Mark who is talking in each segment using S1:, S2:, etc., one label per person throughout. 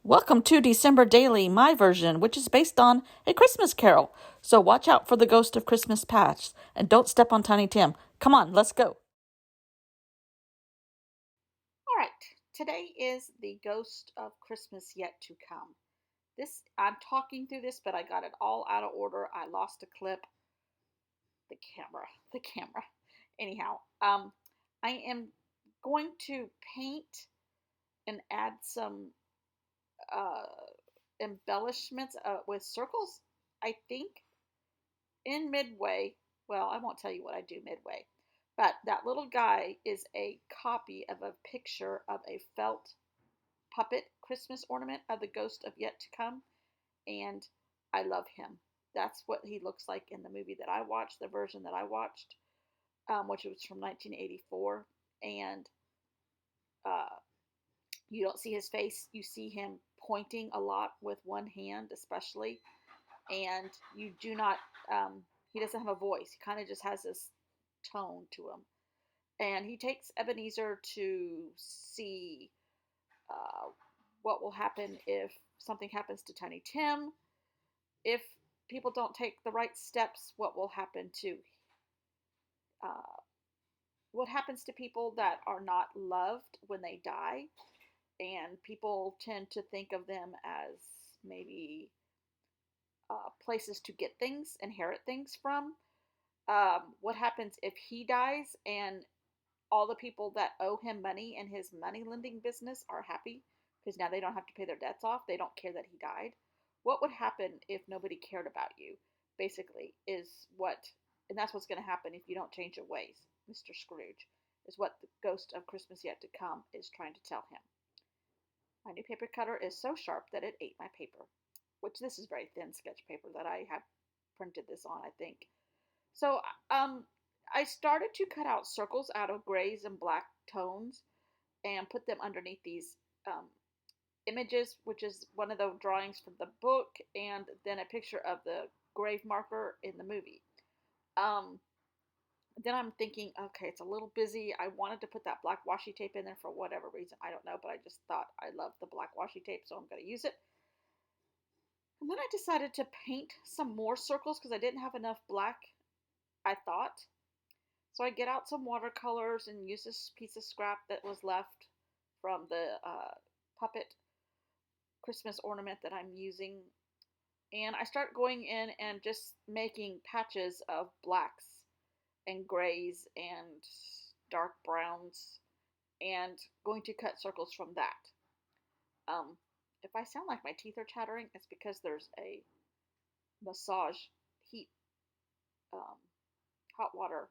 S1: Welcome to December Daily, my version, which is based on A Christmas Carol. So watch out for the ghost of Christmas past and don't step on Tiny Tim. Come on, let's go. All right, today is the ghost of Christmas yet to come. I'm talking through this, but I got it all out of order. I lost a clip. The camera. Anyhow, I am going to paint and add some uh, embellishments with circles. I think in Midway, well, I won't tell you what I do midway, but that little guy is a copy of a picture of a felt puppet Christmas ornament of the ghost of yet to come, and I love him. That's what he looks like in the movie that I watched, the version that I watched, which was from 1984, and uh, you don't see his face. You see him pointing a lot with one hand, especially, and you do not. He doesn't have a voice. He kind of just has this tone to him. And he takes Ebenezer to see uh, what will happen if something happens to Tiny Tim. If people don't take the right steps, what will happen to uh, what happens to people that are not loved when they die? And people tend to think of them as maybe places to get things, inherit things from. What happens if he dies and all the people that owe him money in his money lending business are happy because now they don't have to pay their debts off. They don't care that he died. What would happen if nobody cared about you? Basically, is what, and that's what's going to happen if you don't change your ways, Mr. Scrooge, is what the ghost of Christmas yet to come is trying to tell him. My new paper cutter is so sharp that it ate my paper, which this is very thin sketch paper that I have printed this on, I think. So, um, I started to cut out circles out of grays and black tones and put them underneath these um, images, which is one of the drawings from the book, and then a picture of the grave marker in the movie. Um, then I'm thinking, okay, it's a little busy. I wanted to put that black washi tape in there for whatever reason. I don't know, but I just thought I love the black washi tape, so I'm going to use it. And then I decided to paint some more circles because I didn't have enough black, I thought. So I get out some watercolors and use this piece of scrap that was left from the puppet Christmas ornament that I'm using. And I start going in and just making patches of blacks and grays and dark browns and going to cut circles from that. Um, if I sound like my teeth are chattering, it's because there's a massage heat, um, hot water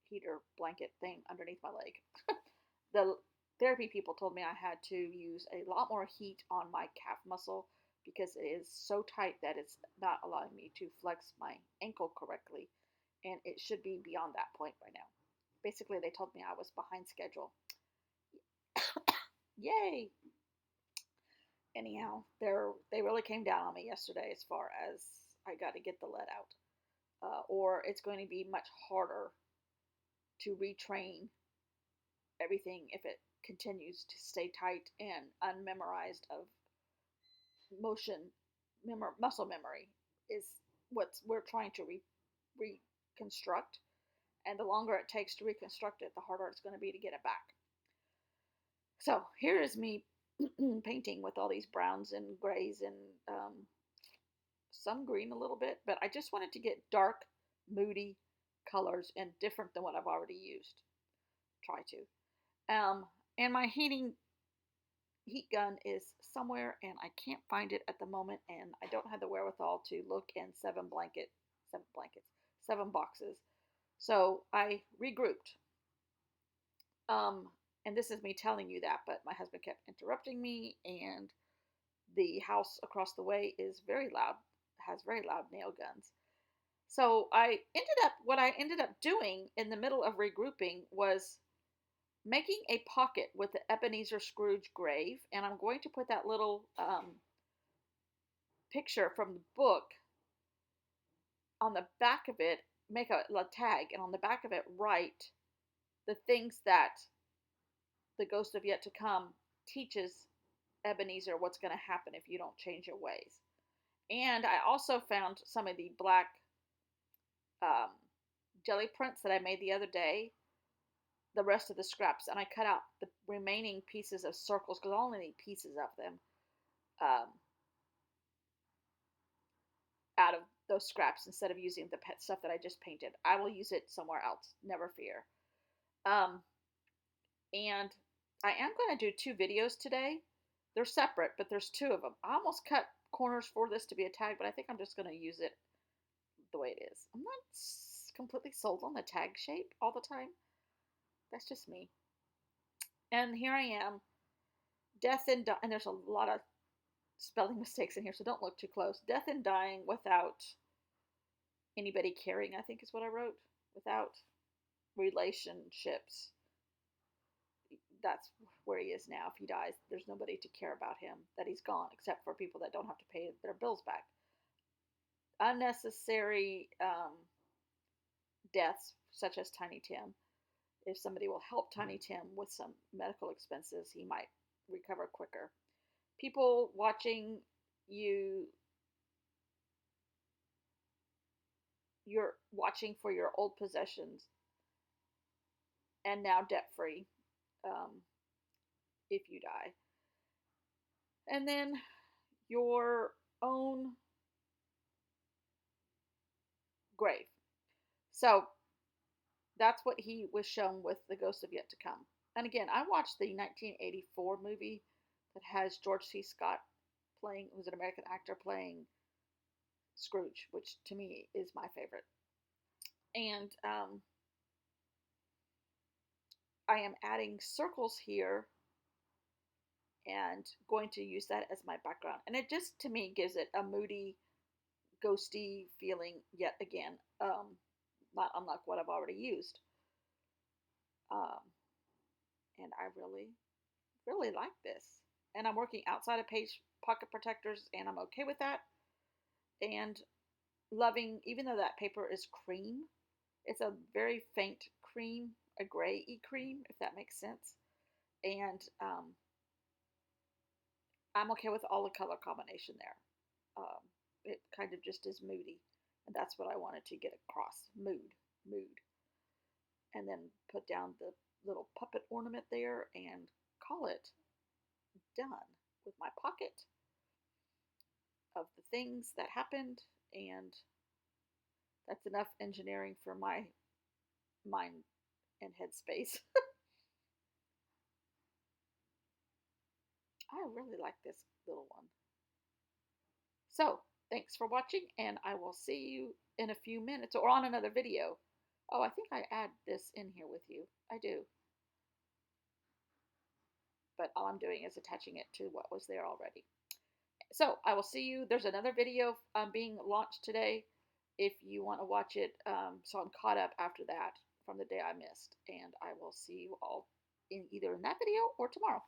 S1: heater blanket thing underneath my leg. The therapy people told me I had to use a lot more heat on my calf muscle because it is so tight that it's not allowing me to flex my ankle correctly, and it should be beyond that point by now. Basically, they told me I was behind schedule. Yay! Anyhow, they really came down on me yesterday as far as I got to get the lead out, or it's going to be much harder to retrain everything if it continues to stay tight and unmemorized of motion muscle memory is what we're trying to reconstruct, and the longer it takes to reconstruct it, the harder it's going to be to get it back. So here is me painting with all these browns and grays and some green a little bit, but I just wanted to get dark, moody colors and different than what I've already used. Try to. And my heat gun is somewhere and I can't find it at the moment, and I don't have the wherewithal to look in seven boxes. So I regrouped. Um, and this is me telling you that, but my husband kept interrupting me, and the house across the way is very loud, has very loud nail guns. So what I ended up doing in the middle of regrouping was making a pocket with the Ebenezer Scrooge grave, and I'm going to put that little picture from the book on the back of it, make a tag, and on the back of it, write the things that the ghost of yet to come teaches Ebenezer, what's going to happen if you don't change your ways. And I also found some of the black um, jelly prints that I made the other day, the rest of the scraps, and I cut out the remaining pieces of circles because I only need pieces of them um, out of those scraps instead of using the pet stuff that I just painted. I will use it somewhere else, never fear. Um, and I am going to do 2 videos today. They're separate, but there's 2 of them. I almost cut corners for this to be a tag, but I think I'm just going to use it the way it is. I'm not completely sold on the tag shape all the time. That's just me. And here I am, death and there's a lot of spelling mistakes in here, so don't look too close. Death and dying without anybody caring, I think is what I wrote. Without relationships. That's where he is now. If he dies, there's nobody to care about him, that he's gone, except for people that don't have to pay their bills back. Unnecessary deaths, such as Tiny Tim. If somebody will help Tiny Tim with some medical expenses, he might recover quicker. People watching you, you're watching for your old possessions and now debt free if you die. And then your own grave. So that's what he was shown with The Ghost of Yet to Come. And again, I watched the 1984 movie that has George C. Scott playing, who's an American actor playing Scrooge, which to me is my favorite. And I am adding circles here and going to use that as my background. And it just, to me, gives it a moody, ghosty feeling yet again, not unlike what I've already used. Um, and I really, really like this. And I'm working outside of page pocket protectors, and I'm okay with that. And loving, even though that paper is cream, it's a very faint cream, a gray-y cream, if that makes sense. And I'm okay with all the color combination there. It kind of just is moody, and that's what I wanted to get across. Mood. And then put down the little puppet ornament there and call it done with my pocket of the things that happened, and that's enough engineering for my mind and headspace. I really like this little one. So, thanks for watching, and I will see you in a few minutes or on another video. Oh, I think I add this in here with you. I do. But all I'm doing is attaching it to what was there already. So, I will see you. There's another video being launched today if you want to watch it. So I'm caught up after that from the day I missed. And I will see you all in either in that video or tomorrow.